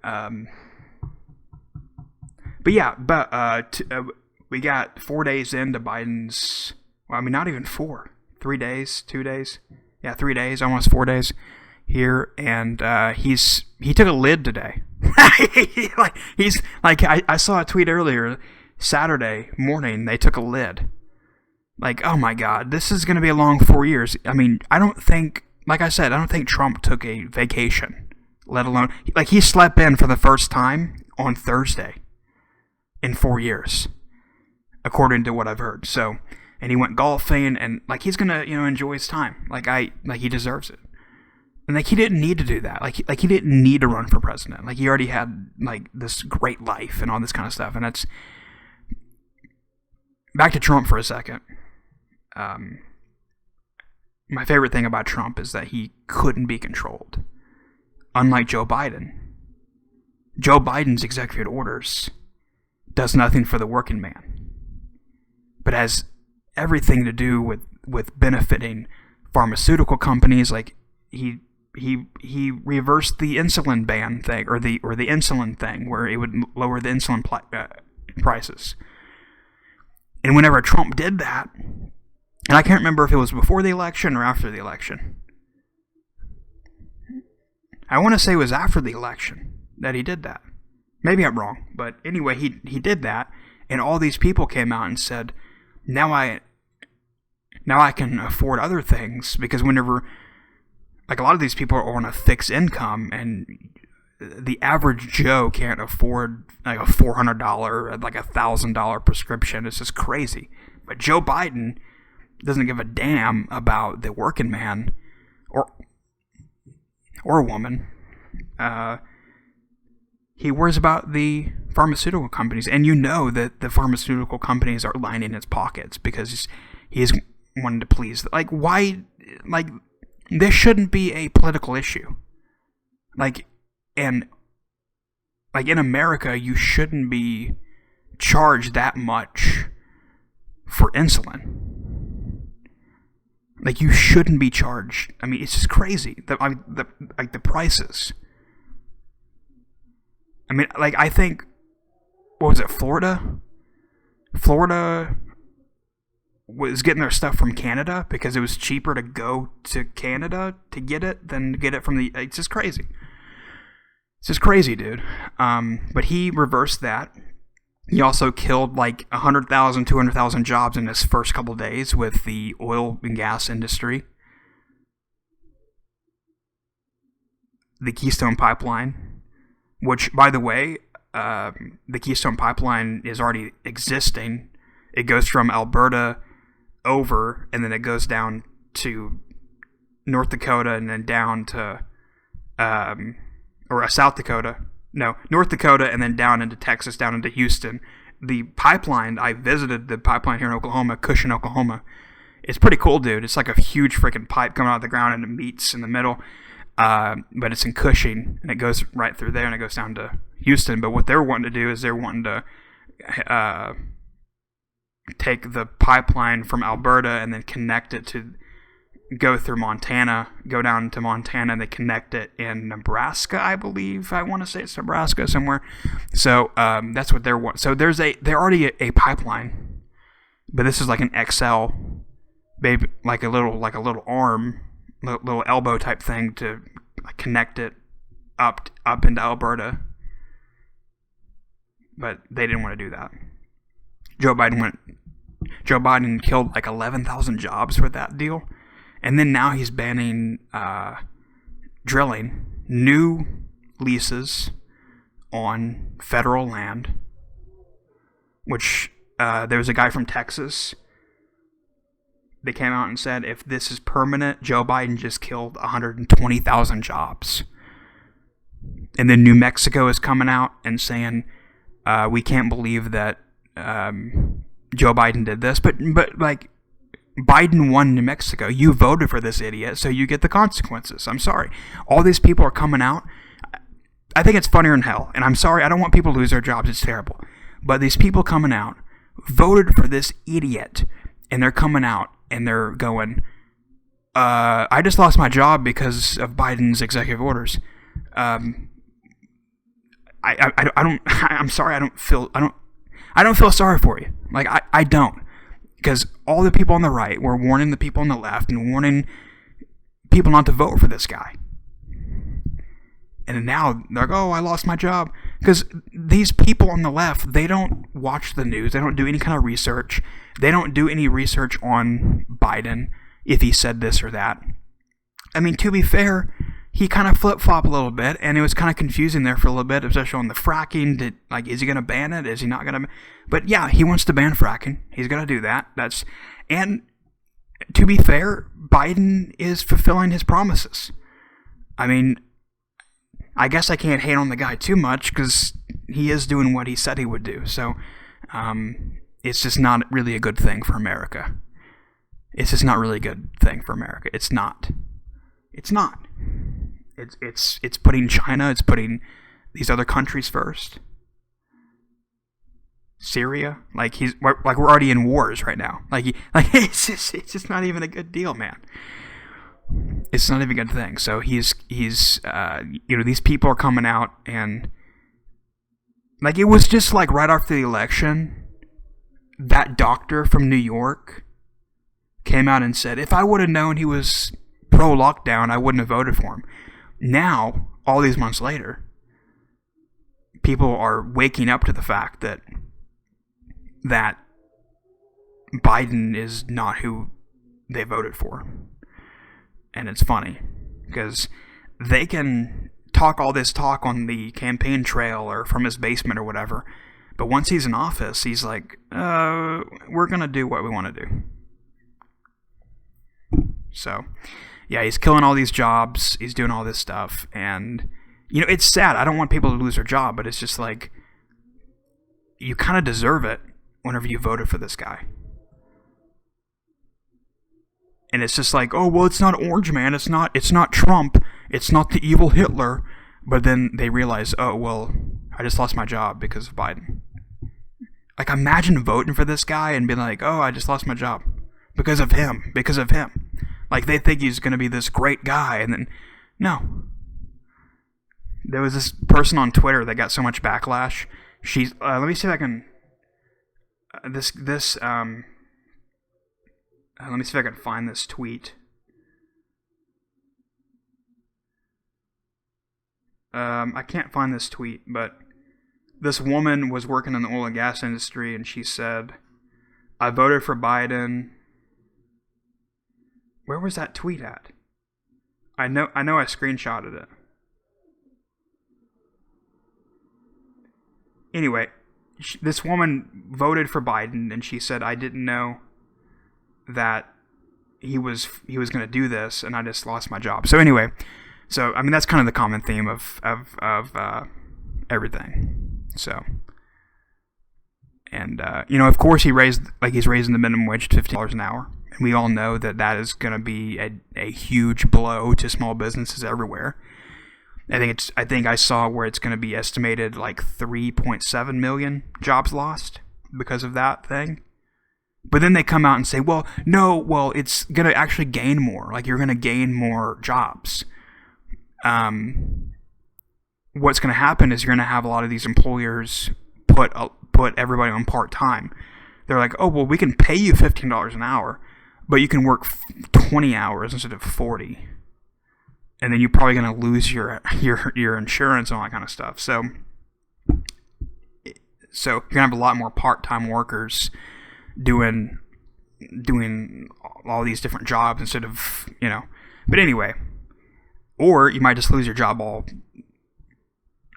Um, but yeah, we got 4 days into Biden's. Well, I mean, not even 4. 3 days, 2 days. Yeah, 3 days, almost 4 days here, and he took a lid today. I saw a tweet earlier. Saturday morning, they took a lid. Like, oh my God, this is going to be a long 4 years. I mean, I don't think, like I said, I don't think Trump took a vacation, let alone, like, he slept in for the first time on Thursday in 4 years, according to what I've heard. So, and he went golfing, and, like, he's going to, enjoy his time. Like, he deserves it. And, like, he didn't need to do that. Like he didn't need to run for president. Like, he already had, like, this great life and all this kind of stuff. And that's, back to Trump for a second. My favorite thing about Trump is that he couldn't be controlled. Unlike Joe Biden. Joe Biden's executive orders does nothing for the working man, but has everything to do with benefiting pharmaceutical companies. Like, he reversed the insulin ban thing, or the insulin thing, where it would lower the insulin prices. And whenever Trump did that, and I can't remember if it was before the election or after the election. I want to say it was after the election that he did that. Maybe I'm wrong, but anyway, he did that, and all these people came out and said, now I can afford other things, because whenever, like, a lot of these people are on a fixed income, and the average Joe can't afford like a $400, like $1,000 prescription. It's just crazy. But Joe Biden doesn't give a damn about the working man or woman. He worries about the pharmaceutical companies, and you know that the pharmaceutical companies are lining his pockets because he's wanting to please. Like, why? Like, this shouldn't be a political issue. And in America, you shouldn't be charged that much for insulin. Like, you shouldn't be charged. I mean, it's just crazy. The prices. I mean, like, I think, what was it, Florida? Florida was getting their stuff from Canada because it was cheaper to go to Canada to get it than to get it from the. It's just crazy. It's just crazy, dude. But he reversed that. He also killed like 100,000, 200,000 jobs in his first couple days with the oil and gas industry. The Keystone Pipeline, which, by the way, the Keystone Pipeline is already existing. It goes from Alberta over, and then it goes down to North Dakota, and then down to, South Dakota. No, North Dakota, and then down into Texas, down into Houston. The pipeline, I visited the pipeline here in Oklahoma, Cushing, Oklahoma. It's pretty cool, dude. It's like a huge freaking pipe coming out of the ground, and it meets in the middle. But it's in Cushing, and it goes right through there, and it goes down to Houston. But what they're wanting to do is they're wanting to take the pipeline from Alberta and then connect it to go through Montana, go down to Montana, and they connect it in Nebraska, I believe. I want to say it's Nebraska somewhere. So that's what they're wanting. So they're already a pipeline, but this is like an XL, baby, like a little arm, little elbow type thing to connect it up into Alberta. But they didn't want to do that. Joe Biden killed like 11,000 jobs with that deal. And then now he's banning drilling, new leases on federal land, which there was a guy from Texas. They came out and said, if this is permanent, Joe Biden just killed 120,000 jobs. And then New Mexico is coming out and saying, we can't believe that Joe Biden did this. But like, Biden won New Mexico. You voted for this idiot, so you get the consequences. I'm sorry. All these people are coming out. I think it's funnier than hell. And I'm sorry, I don't want people to lose their jobs. It's terrible. But these people coming out voted for this idiot, and they're coming out and they're going, I just lost my job because of Biden's executive orders. I don't. I'm sorry. I don't feel sorry for you. Like I don't, because all the people on the right were warning the people on the left and warning people not to vote for this guy. And now they're like, oh, I lost my job. Because these people on the left, they don't watch the news. They don't do any kind of research. They don't do any research on Biden if he said this or that. I mean, to be fair, he kind of flip-flopped a little bit, and it was kind of confusing there for a little bit, especially on the fracking. Is he going to ban it? Is he not going to? But yeah, he wants to ban fracking. He's going to do that. And to be fair, Biden is fulfilling his promises. I mean, I guess I can't hate on the guy too much because he is doing what he said he would do. So it's just not really a good thing for America. It's just not really a good thing for America. It's not. It's not. It's putting China, it's putting these other countries first. Syria, we're already in wars right now. It's just not even a good deal, man. It's not even a good thing. So he's these people are coming out, and it was just right after the election, that doctor from New York came out and said, if I would have known he was pro-lockdown, I wouldn't have voted for him. Now, all these months later, people are waking up to the fact that Biden is not who they voted for. And it's funny, because they can talk all this talk on the campaign trail or from his basement or whatever, but once he's in office, he's like, we're going to do what we want to do. So, yeah, he's killing all these jobs, he's doing all this stuff, and, it's sad. I don't want people to lose their job, but it's just you kind of deserve it whenever you voted for this guy. And it's just oh, well, it's not Orange Man, it's not Trump, it's not the evil Hitler, but then they realize, oh, well, I just lost my job because of Biden. Imagine voting for this guy and being oh, I just lost my job because of him. They think he's going to be this great guy, and then, no. There was this person on Twitter that got so much backlash. She's, let me see if I can, let me see if I can find this tweet. I can't find this tweet, but this woman was working in the oil and gas industry, and she said, I voted for Biden. Where was that tweet at? I know I screenshotted it. Anyway, this woman voted for Biden, and she said, I didn't know that he was going to do this, and I just lost my job. So anyway, that's kind of the common theme of everything. So, and of course he's raising the minimum wage to $15 an hour. And we all know that is going to be a huge blow to small businesses everywhere. I think I saw where it's going to be estimated 3.7 million jobs lost because of that thing. But then they come out and say, it's going to actually gain more. You're going to gain more jobs. What's going to happen is you're going to have a lot of these employers put everybody on part-time. They're like, oh, well, we can pay you $15 an hour, but you can work 20 hours instead of 40. And then you're probably going to lose your insurance and all that kind of stuff. So you're going to have a lot more part-time workers doing all these different jobs instead of, But anyway, or you might just lose your job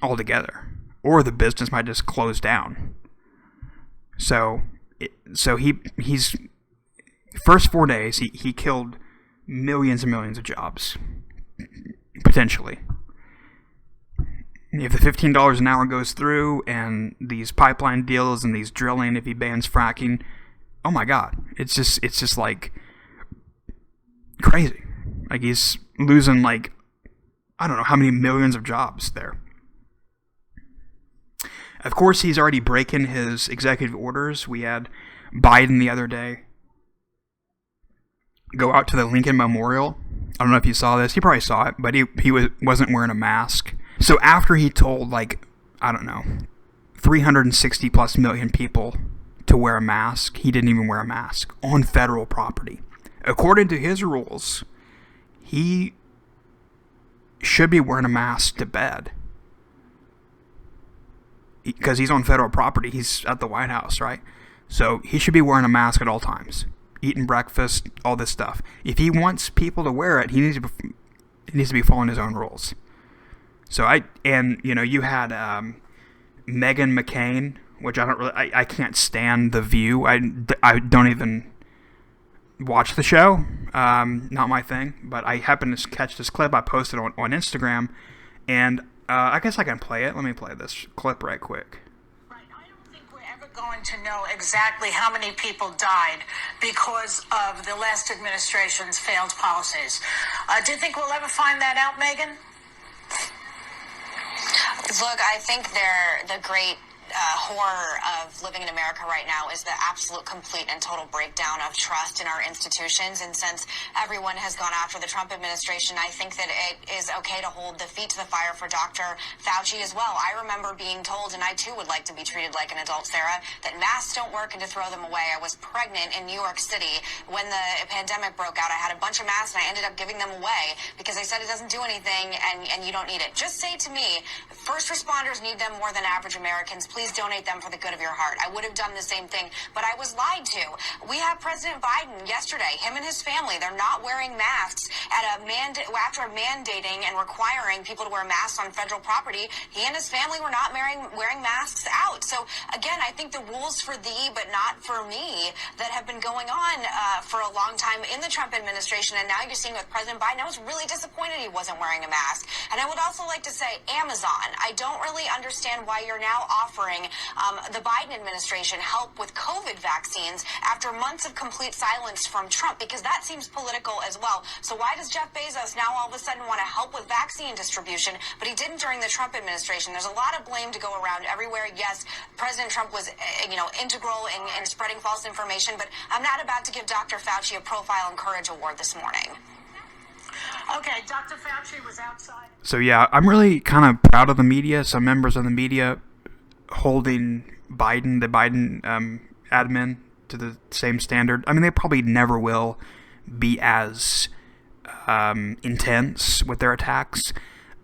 altogether, or the business might just close down. So he's first 4 days he killed millions and millions of jobs, potentially. If the $15 an hour goes through, and these pipeline deals and these drilling, if he bans fracking, oh my God, it's just crazy. He's losing I don't know how many millions of jobs there. Of course, he's already breaking his executive orders. We had Biden the other day go out to the Lincoln Memorial. I don't know if you saw this. You probably saw it, but he wasn't wearing a mask. So after he told, I don't know, 360 plus million people to wear a mask. He didn't even wear a mask on federal property. According to his rules, he should be wearing a mask to bed. Because he's on federal property. He's at the White House, right? So he should be wearing a mask at all times. Eating breakfast, all this stuff. If he wants people to wear it, he needs to be following his own rules. So you had Meghan McCain, which I can't stand The View. I don't even watch the show. Not my thing. But I happened to catch this clip. I posted on Instagram, and I guess I can play it. Let me play this clip right quick. Going to know exactly how many people died because of the last administration's failed policies. Do you think we'll ever find that out, Meghan? Look, I think the great horror of living in America right now is the absolute, complete, and total breakdown of trust in our institutions. And since everyone has gone after the Trump administration, I think that it is okay to hold the feet to the fire for Dr. Fauci as well. I remember being told, and I too would like to be treated like an adult, Sarah, that masks don't work and to throw them away. I was pregnant in New York City when the pandemic broke out. I had a bunch of masks and I ended up giving them away because they said it doesn't do anything and you don't need it. Just say to me, first responders need them more than average Americans. Please donate them for the good of your heart. I would have done the same thing, but I was lied to. We have President Biden yesterday, him and his family, they're not wearing masks after mandating and requiring people to wear masks on federal property. He and his family were not wearing masks out. So again, I think the rules for thee, but not for me, that have been going on for a long time in the Trump administration, and now you're seeing with President Biden. I was really disappointed he wasn't wearing a mask. And I would also like to say, Amazon, I don't really understand why you're now offering the Biden administration help with COVID vaccines after months of complete silence from Trump, because that seems political as well. So why does Jeff Bezos now all of a sudden want to help with vaccine distribution, but he didn't during the Trump administration? There's a lot of blame to go around everywhere. Yes, President Trump was, integral in spreading false information, but I'm not about to give Dr. Fauci a Profile and Courage Award this morning. Okay, Dr. Fauci was outside. So yeah, I'm really kind of proud of the media, some members of the media holding the Biden admin to the same standard. I mean, they probably never will be as intense with their attacks,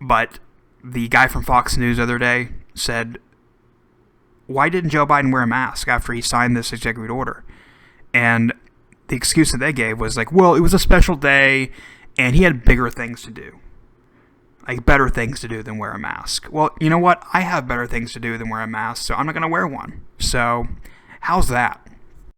but the guy from Fox News the other day said, why didn't Joe Biden wear a mask after he signed this executive order? And the excuse that they gave was like, well, it was a special day and he had bigger things to do. Like better things to do than wear a mask. Well, you know what? I have better things to do than wear a mask, so I'm not going to wear one. So, how's that?